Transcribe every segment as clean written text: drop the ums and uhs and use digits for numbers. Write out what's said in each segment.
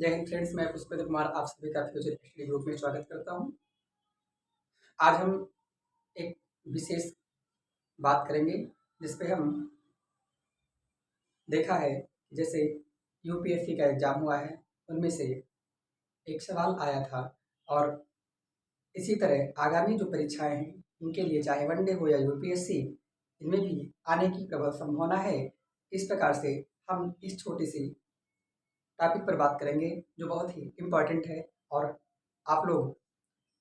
जय हिंद फ्रेंड्स, मैं पुष्पेंद्र कुमार आप सभी का फ्यूचर स्टडी ग्रुप में स्वागत करता हूं। आज हम एक विशेष बात करेंगे जिस पे हम देखा है जैसे यूपीएससी का एग्ज़ाम हुआ है, उनमें से एक सवाल आया था और इसी तरह आगामी जो परीक्षाएं हैं उनके लिए चाहे वनडे हो या यूपीएससी, इनमें भी आने की प्रबल संभावना है। इस प्रकार से हम इस छोटी सी टॉपिक पर बात करेंगे जो बहुत ही इम्पॉर्टेंट है और आप लोग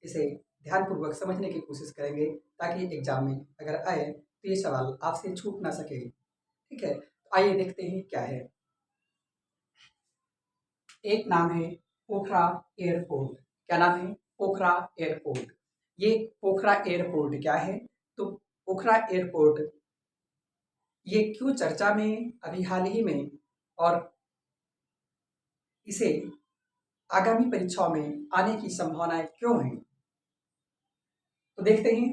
इसे ध्यानपूर्वक समझने की कोशिश करेंगे ताकि एग्जाम में अगर आए तो ये सवाल आपसे छूट ना सके। ठीक है, तो आइए देखते हैं क्या है। एक नाम है पोखरा एयरपोर्ट। क्या नाम है? पोखरा एयरपोर्ट। ये पोखरा एयरपोर्ट क्या है? तो पोखरा एयरपोर्ट ये क्यों चर्चा में अभी हाल ही में, और इसे आगामी परीक्षाओं में आने की संभावनाएं क्यों हैं? तो देखते हैं।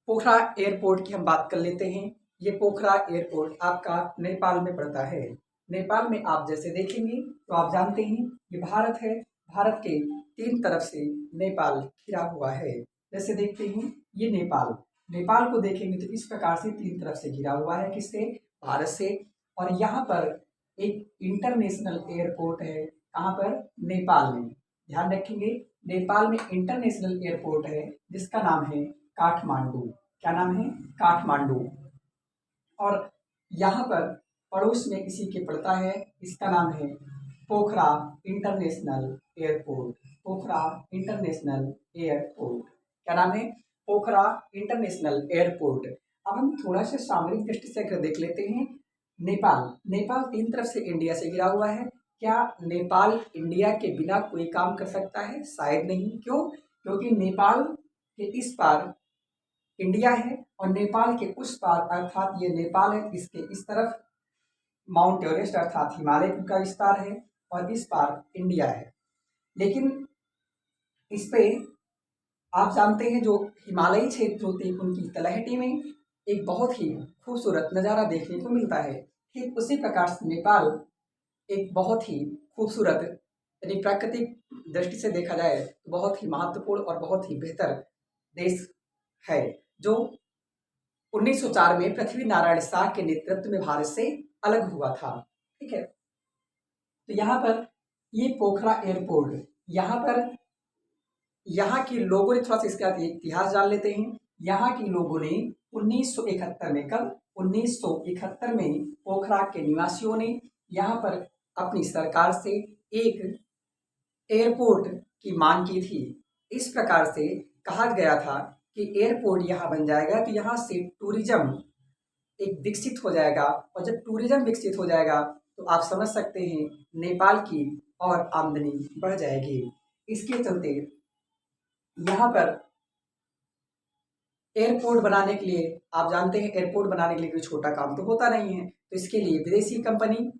पोखरा एयरपोर्ट की हम बात कर लेते हैं। ये पोखरा एयरपोर्ट आपका नेपाल में पड़ता है। नेपाल में आप जैसे देखेंगे तो आप जानते हैं ये भारत है। भारत के तीन तरफ से नेपाल घिरा हुआ है। जैसे देखते हैं ये नेपाल, नेपाल को देखेंगे तो इस प्रकार से तीन तरफ से घिरा हुआ है। किससे? भारत से। और यहाँ पर एक इंटरनेशनल एयरपोर्ट है। कहाँ पर? नेपाल में। ध्यान रखेंगे, नेपाल में इंटरनेशनल एयरपोर्ट है जिसका नाम है काठमांडू। क्या नाम है? काठमांडू। और यहाँ पर पड़ोस में इसी के पड़ता है, इसका नाम है पोखरा इंटरनेशनल एयरपोर्ट। पोखरा इंटरनेशनल एयरपोर्ट। क्या नाम है? पोखरा इंटरनेशनल एयरपोर्ट। अब हम थोड़ा सा सामरिक दृष्टि से अगर देख लेते हैं। नेपाल, नेपाल तीन तरफ से इंडिया से घिरा हुआ है। क्या नेपाल इंडिया के बिना कोई काम कर सकता है? शायद नहीं। क्यों? क्योंकि नेपाल के इस पार इंडिया है और नेपाल के उस पार अर्थात ये नेपाल है, इसके इस तरफ माउंट एवरेस्ट अर्थात हिमालय का विस्तार है और इस पार इंडिया है। लेकिन इस पे आप जानते हैं जो हिमालयी क्षेत्र होते हैं उनकी तलहटी में एक बहुत ही खूबसूरत नज़ारा देखने को मिलता है। ठीक उसी प्रकार से नेपाल एक बहुत ही खूबसूरत, यानी प्राकृतिक दृष्टि से देखा जाए तो बहुत ही महत्वपूर्ण और बहुत ही बेहतर देश है, जो 1904 में पृथ्वी नारायण शाह के नेतृत्व में भारत से अलग हुआ था। ठीक है, तो यहाँ पर ये पोखरा एयरपोर्ट, यहाँ पर यहाँ के लोगों ने थोड़ा सा इसका इतिहास जान लेते हैं। यहाँ के लोगों ने 1971 में, कब? 1971 में पोखरा के निवासियों ने यहाँ पर अपनी सरकार से एक एयरपोर्ट की मांग की थी। इस प्रकार से कहा गया था कि एयरपोर्ट यहाँ बन जाएगा तो यहाँ से टूरिज्म एक विकसित हो जाएगा, और जब टूरिज्म विकसित हो जाएगा तो आप समझ सकते हैं नेपाल की और आमदनी बढ़ जाएगी। इसके चलते यहाँ पर एयरपोर्ट बनाने के लिए, आप जानते हैं एयरपोर्ट बनाने के लिए कोई छोटा काम तो होता नहीं है, तो इसके लिए विदेशी कंपनी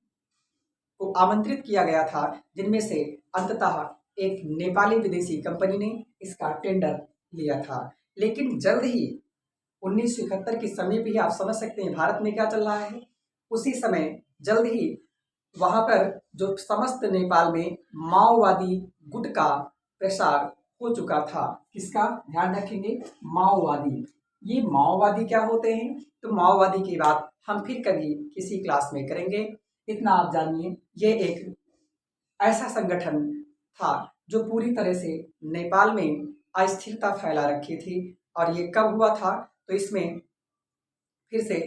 को आमंत्रित किया गया था, जिनमें से अंततः एक नेपाली विदेशी कंपनी ने इसका टेंडर लिया था। लेकिन जल्द ही 1971 के समय भी आप समझ सकते हैं भारत में क्या चल रहा है। उसी समय जल्द ही वहां पर जो समस्त नेपाल में माओवादी गुट का प्रसार हो चुका था। किसका? ध्यान रखेंगे, माओवादी। ये माओवादी क्या होते हैं? तो माओवादी की बात हम फिर कभी किसी क्लास में करेंगे। इतना आप जानिए, ये एक ऐसा संगठन था जो पूरी तरह से नेपाल में अस्थिरता फैला रखी थी। और ये कब हुआ था तो इसमें फिर से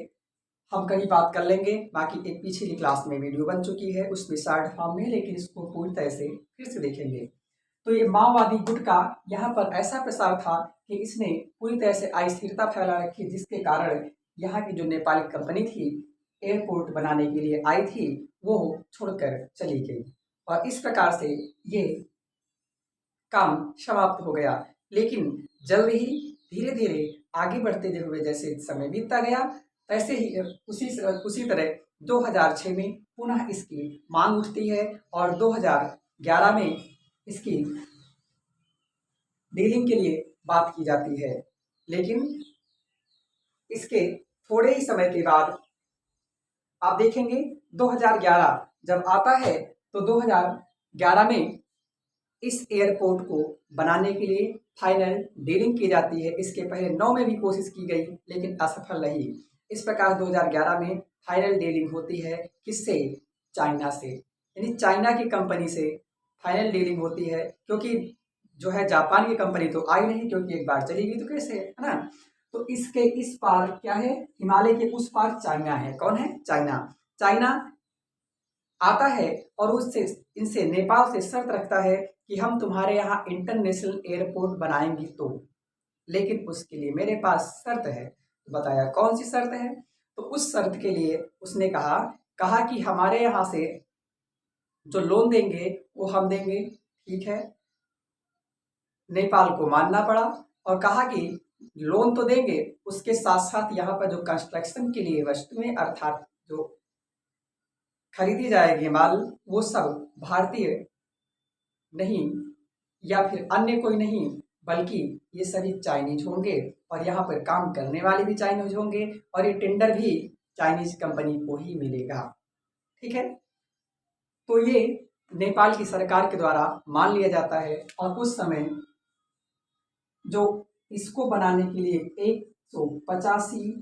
हम कहीं बात कर लेंगे। बाकी एक पिछली क्लास में वीडियो बन चुकी है, उसमें शार्ट फॉर्म में, लेकिन इसको पूरी तरह से फिर से देखेंगे। तो ये माओवादी गुट का यहाँ पर ऐसा प्रसार था कि इसने पूरी तरह से अस्थिरता फैला रखी, जिसके कारण यहाँ की जो नेपाली कंपनी थी एयरपोर्ट बनाने के लिए आई थी वो छोड़कर चली गई, और इस प्रकार से ये काम समाप्त हो गया। लेकिन जल्द ही धीरे धीरे आगे बढ़ते हुए जैसे समय बीतता गया, ऐसे ही उसी तरह 2006 में पुनः इसकी मांग उठती है और 2011 में इसकी डीलिंग के लिए बात की जाती है। लेकिन इसके थोड़े ही समय के बाद आप देखेंगे 2011 जब आता है तो 2011 में इस एयरपोर्ट को बनाने के लिए फाइनल डीलिंग की जाती है। इसके पहले 9 में भी कोशिश की गई लेकिन असफल रही। इस प्रकार 2011 में फाइनल डीलिंग होती है किससे? चाइना से, यानी चाइना की कंपनी से फाइनल डीलिंग होती है, क्योंकि जो है जापान की कंपनी तो आई नहीं, क्योंकि एक बार चली गई तो कैसे, है ना। तो इसके इस पार क्या है? हिमालय के उस पार चाइना है। कौन है? चाइना। चाइना आता है और उससे इनसे नेपाल से शर्त रखता है कि हम तुम्हारे यहाँ इंटरनेशनल एयरपोर्ट बनाएंगे तो, लेकिन उसके लिए मेरे पास शर्त है। तो बताया कौन सी शर्त है? तो उस शर्त के लिए उसने कहा कि हमारे यहाँ से जो लोन देंगे वो हम देंगे, ठीक है। नेपाल को मानना पड़ा और कहा कि लोन तो देंगे, उसके साथ साथ यहाँ पर जो कंस्ट्रक्शन के लिए वस्तुएं अर्थात जो खरीदी जाएगी माल, वो सब भारतीय नहीं या फिर अन्य कोई नहीं, बल्कि ये सभी चाइनीज होंगे और यहाँ पर काम करने वाले भी चाइनीज होंगे और ये टेंडर भी चाइनीज कंपनी को ही मिलेगा, ठीक है। तो ये नेपाल की सरकार के द्वारा मान लिया जाता है और उस समय जो इसको बनाने के लिए 185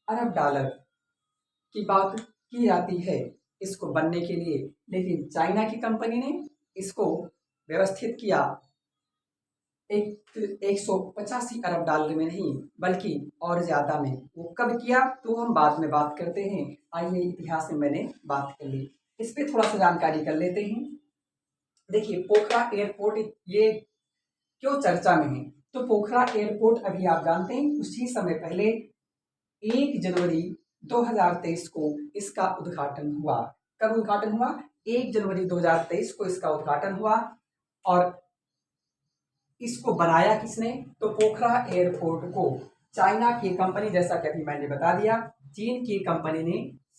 अरब डॉलर की बात की जाती है इसको बनने के लिए, लेकिन चाइना की कंपनी ने इसको व्यवस्थित किया 185 अरब डॉलर में नहीं बल्कि और ज्यादा में। वो कब किया तो हम बाद में बात करते हैं। आइए इतिहास में मैंने बात कर ली, इस पे थोड़ा सा जानकारी कर लेते हैं। देखिए पोखरा एयरपोर्ट ये क्यों चर्चा में है? तो पोखरा एयरपोर्ट अभी आप जानते हैं उसी समय पहले 1 जनवरी 2023 को इसका उद्घाटन हुआ। कब उद्घाटन हुआ? 1 जनवरी 2023 को इसका उद्घाटन हुआ। और इसको बनाया किसने? तो पोखरा एयरपोर्ट को चाइना की कंपनी, जैसा कि अभी मैंने बता दिया, चीन की कंपनी ने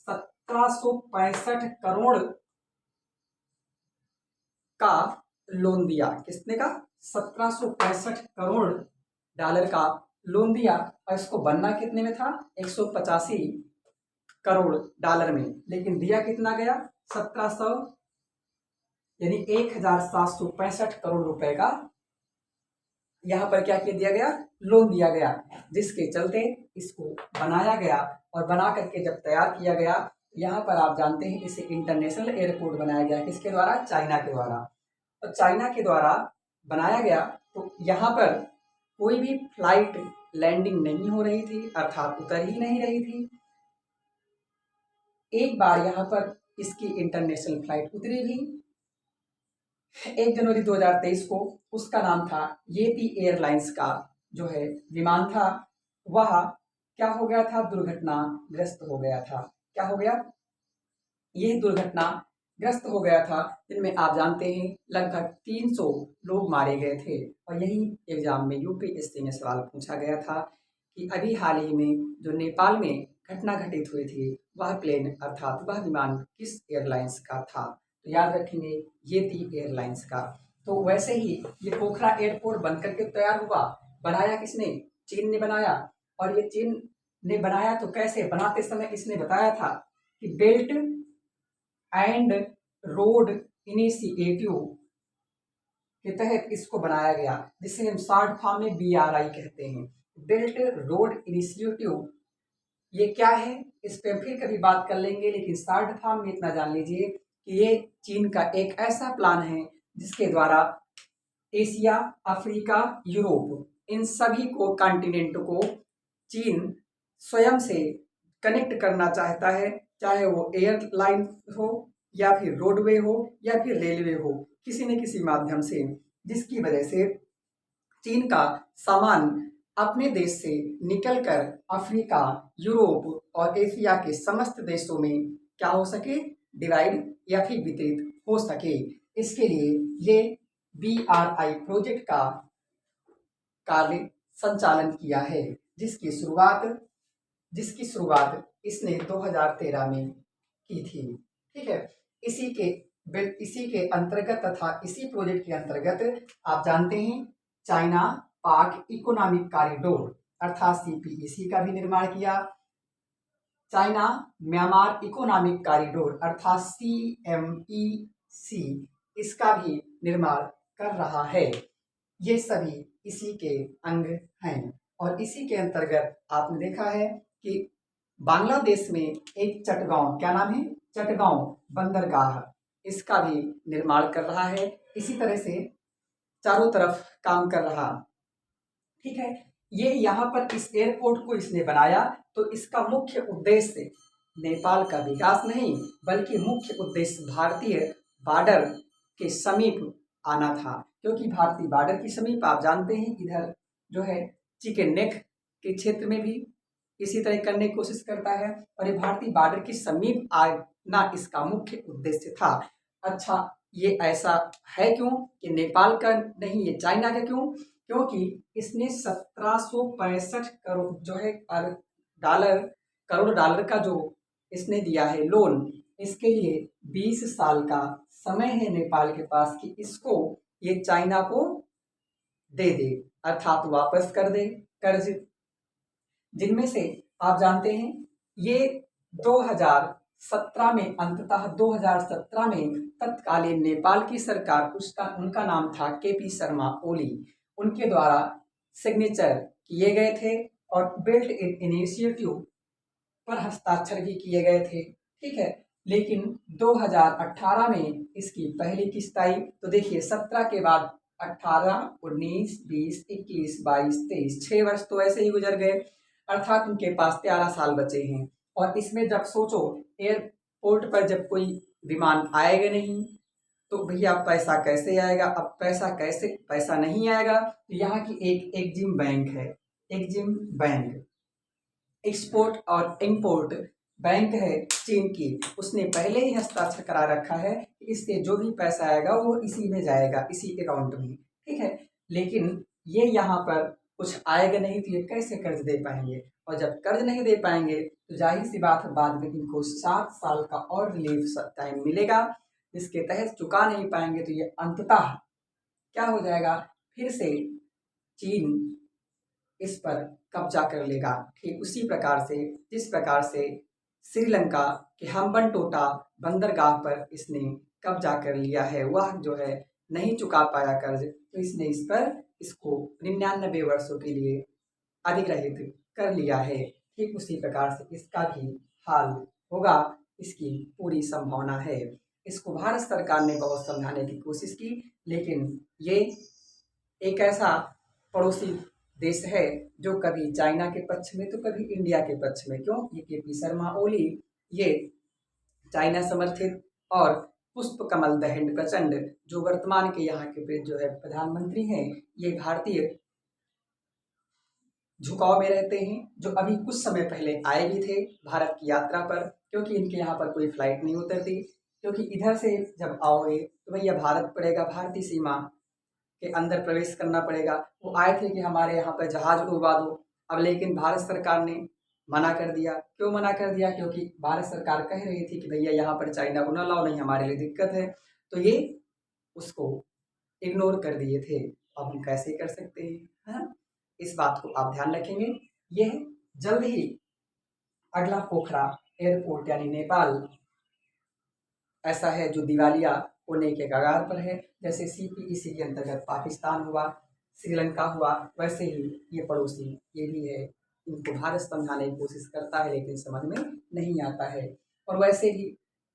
1765 करोड़ का लोन दिया। किसने का? 1765 करोड़ डॉलर का लोन दिया। और इसको बनना कितने में था? 185 करोड़ डॉलर में, लेकिन दिया कितना गया? 1700, यानी 1765 करोड़ रुपए का यहाँ पर क्या दिया गया? लोन दिया गया, जिसके चलते इसको बनाया गया। और बना करके जब तैयार किया गया, यहाँ पर आप जानते हैं इसे इंटरनेशनल एयरपोर्ट बनाया गया। किसके द्वारा? चाइना के द्वारा। और चाइना के द्वारा बनाया गया तो यहाँ पर कोई भी फ्लाइट लैंडिंग नहीं हो रही थी, अर्थात उतर ही नहीं रही थी। एक बार यहाँ पर इसकी इंटरनेशनल फ्लाइट उतरी भी 1 जनवरी 2023 को। उसका नाम था येती एयरलाइंस का जो है विमान था, वह क्या हो गया था? दुर्घटनाग्रस्त हो गया था। क्या हो गया? यह दुर्घटनाग्रस्त हो गया था, जिनमें आप जानते हैं लगभग 300 लोग मारे गए थे। और यही एग्जाम में यूपीएससी में सवाल पूछा गया था कि अभी हाल ही में जो नेपाल में घटना घटित हुई थी, वह प्लेन अर्थात वह विमान किस एयरलाइंस का था? तो याद रखेंगे येती एयरलाइंस का। तो वैसे ही ये पोखरा एयरपोर्ट बनकर के तैयार हुआ। बनाया किसने? चीन ने बनाया। और ये चीन ने बनाया तो कैसे? बनाते समय इसने बताया था कि बेल्ट एंड रोड इनिशिएटिव के तहत इसको बनाया गया, जिसे हम शॉर्ट फॉर्म में BRI कहते हैं, बेल्ट रोड इनिशिएटिव। ये क्या है इस पे फिर कभी बात कर लेंगे, लेकिन शॉर्ट फॉर्म में इतना जान लीजिए कि ये चीन का एक ऐसा प्लान है जिसके द्वारा एशिया, अफ्रीका, यूरोप, इन सभी को कॉन्टिनेंट को चीन स्वयं से कनेक्ट करना चाहता है, चाहे वो एयरलाइन हो या फिर रोडवे हो या फिर रेलवे हो, किसी न किसी माध्यम से, जिसकी वजह से चीन का सामान अपने देश से निकलकर अफ्रीका, यूरोप और एशिया के समस्त देशों में क्या हो सके? डिवाइड या फिर वितरित हो सके। इसके लिए ये BRI प्रोजेक्ट का कार्य संचालन किया है, जिसकी शुरुआत इसने 2013 में की थी, ठीक है। इसी के अंतर्गत तथा इसी प्रोजेक्ट के अंतर्गत आप जानते हैं चाइना पाक इकोनॉमिक कॉरिडोर अर्थात CPEC का भी निर्माण किया। चाइना म्यांमार इकोनॉमिक कॉरिडोर अर्थात CMEC, इसका भी निर्माण कर रहा है। ये सभी इसी के अंग हैं और इसी के अंतर्गत आपने देखा है कि बांग्लादेश में एक चटगांव, क्या नाम है, चटगांव बंदरगाह, इसका भी निर्माण कर रहा है। इसी तरह से चारों तरफ काम कर रहा, ठीक है। ये यहाँ पर इस एयरपोर्ट को इसने बनाया तो इसका मुख्य उद्देश्य नेपाल का विकास नहीं बल्कि मुख्य उद्देश्य भारतीय बॉर्डर के समीप आना था, क्योंकि भारतीय बॉर्डर के समीप आप जानते हैं इधर जो है चिकन नेक के क्षेत्र में भी इसी तरह करने की कोशिश करता है और ये भारतीय बॉर्डर के समीप आना इसका मुख्य उद्देश्य था। अच्छा, ये ऐसा है क्यों कि नेपाल का नहीं, ये चाइना का क्यों? क्योंकि इसने 1765 करोड़ जो है करोड़ डॉलर का जो इसने दिया है लोन, इसके लिए 20 साल का समय है नेपाल के पास कि इसको ये चाइना को दे दे, अर्थात वापस कर दे कर्ज, जिनमें से आप जानते हैं ये 2017 में, अंततः 2017 में तत्कालीन नेपाल की सरकार, उनका नाम था केपी शर्मा ओली, उनके द्वारा सिग्नेचर किए गए थे और बेल्ट इन इनिशिएटिव पर हस्ताक्षर भी किए गए थे, ठीक है। लेकिन 2018 में इसकी पहली किस्त आई तो देखिए 17 के बाद 18, 19, 20, 21, 22, 23, 6 वर्ष तो ऐसे ही गुजर गए, अर्थात उनके पास 13 साल बचे हैं। और इसमें जब सोचो एयरपोर्ट पर जब कोई विमान आएगा नहीं तो भैया पैसा कैसे आएगा? अब पैसा नहीं आएगा तो यहाँ की एक एग्जिम बैंक है, एग्जिम बैंक, एक्सपोर्ट और इंपोर्ट बैंक है चीन की, उसने पहले ही हस्ताक्षर करा रखा है कि इससे जो भी पैसा आएगा वो इसी में जाएगा, इसी अकाउंट में, ठीक है। लेकिन ये यहाँ पर कुछ आएगा नहीं तो ये कैसे कर्ज दे पाएंगे? और जब कर्ज नहीं दे पाएंगे तो जाहिर सी बात है बाद में इनको 7 साल का और रिलीफ टाइम मिलेगा, जिसके तहत चुका नहीं पाएंगे तो ये अंततः क्या हो जाएगा, फिर से चीन इस पर कब्जा कर लेगा। ठीक उसी प्रकार से जिस प्रकार से श्रीलंका के हम्बनटोटा बंदरगाह पर इसने कब्जा कर लिया है, वह जो है नहीं चुका पाया कर्ज तो इसने इस पर इसको 99 वर्षों के लिए अधिग्रहित कर लिया है। ठीक उसी प्रकार से इसका भी हाल होगा, इसकी पूरी संभावना है। इसको भारत सरकार ने बहुत समझाने की कोशिश की, लेकिन ये एक ऐसा पड़ोसी देश है जो कभी चाइना के पक्ष में तो कभी इंडिया के पक्ष में। क्यों? ये केपी शर्मा ओली ये चाइना समर्थित और पुष्प कमल दहिंड प्रचंड जो वर्तमान के यहाँ के जो है प्रधानमंत्री हैं, ये भारतीय झुकाव में रहते हैं, जो अभी कुछ समय पहले आए भी थे भारत की यात्रा पर, क्योंकि इनके यहाँ पर कोई फ्लाइट नहीं उतरती, क्योंकि इधर से जब आओगे तो भैया भारत पड़ेगा, भारतीय सीमा के अंदर प्रवेश करना पड़ेगा। वो आए थे कि हमारे यहाँ पर जहाज उड़वा दो, अब लेकिन भारत सरकार ने मना कर दिया। क्यों मना कर दिया? क्योंकि भारत सरकार कह रही थी कि भैया यहाँ पर चाइना को ना लाओ, नहीं हमारे लिए दिक्कत है, तो ये उसको इग्नोर कर दिए थे। अब हम कैसे कर सकते हैं, है? इस बात को आप ध्यान रखेंगे। यह जल्द ही अगला पोखरा एयरपोर्ट यानी नेपाल ऐसा है जो दिवालिया होने के कगार पर है। जैसे CPEC के अंतर्गत पाकिस्तान हुआ, श्रीलंका हुआ, वैसे ही ये पड़ोसी ये भी है। इनको भारत समझाने की कोशिश करता है लेकिन समझ में नहीं आता है। और वैसे ही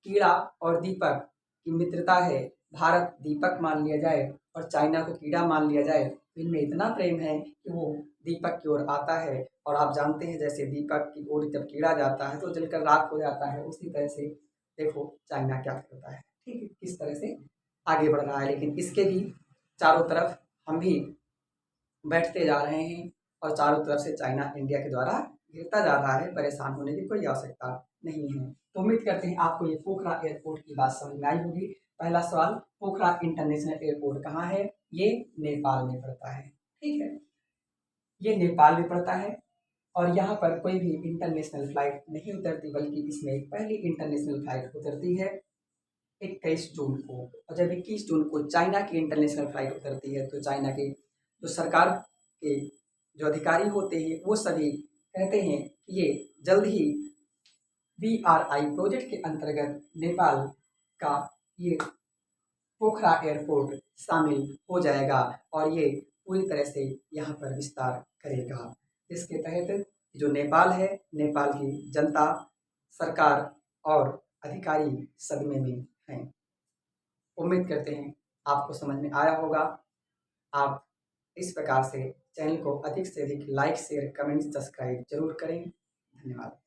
कीड़ा और दीपक की मित्रता है, भारत दीपक मान लिया जाए और चाइना को कीड़ा मान लिया जाए, इनमें इतना प्रेम है कि वो दीपक की ओर आता है। और आप जानते हैं जैसे दीपक की ओर जब कीड़ा जाता है तो जलकर राख हो जाता है, उसी तरह से देखो चाइना क्या करता है, ठीक है, किस तरह से आगे बढ़ रहा है। लेकिन इसके भी चारों तरफ हम भी बैठते जा रहे हैं और चारों तरफ से चाइना इंडिया के द्वारा गिरता जा रहा है, परेशान होने की कोई आवश्यकता नहीं है। तो उम्मीद करते हैं आपको ये पोखरा एयरपोर्ट की बात समझ में आई होगी। पहला सवाल, पोखरा इंटरनेशनल एयरपोर्ट कहाँ है? ये नेपाल में पड़ता है, ठीक है, ये नेपाल में पड़ता है और यहाँ पर कोई भी इंटरनेशनल फ्लाइट नहीं उतरती, बल्कि इसमें पहली इंटरनेशनल फ्लाइट उतरती है 21 जून को। और जब 21 जून को चाइना की इंटरनेशनल फ्लाइट उतरती है तो चाइना के जो सरकार के जो अधिकारी होते हैं वो सभी कहते हैं कि ये जल्द ही BRI प्रोजेक्ट के अंतर्गत नेपाल का ये पोखरा एयरपोर्ट शामिल हो जाएगा और ये पूरी तरह से यहाँ पर विस्तार करेगा। इसके तहत जो नेपाल है, नेपाल की जनता, सरकार और अधिकारी सदमे में हैं। उम्मीद करते हैं आपको समझ में आया होगा। आप इस प्रकार से चैनल को अधिक से अधिक लाइक, शेयर, कमेंट, सब्सक्राइब जरूर करें। धन्यवाद।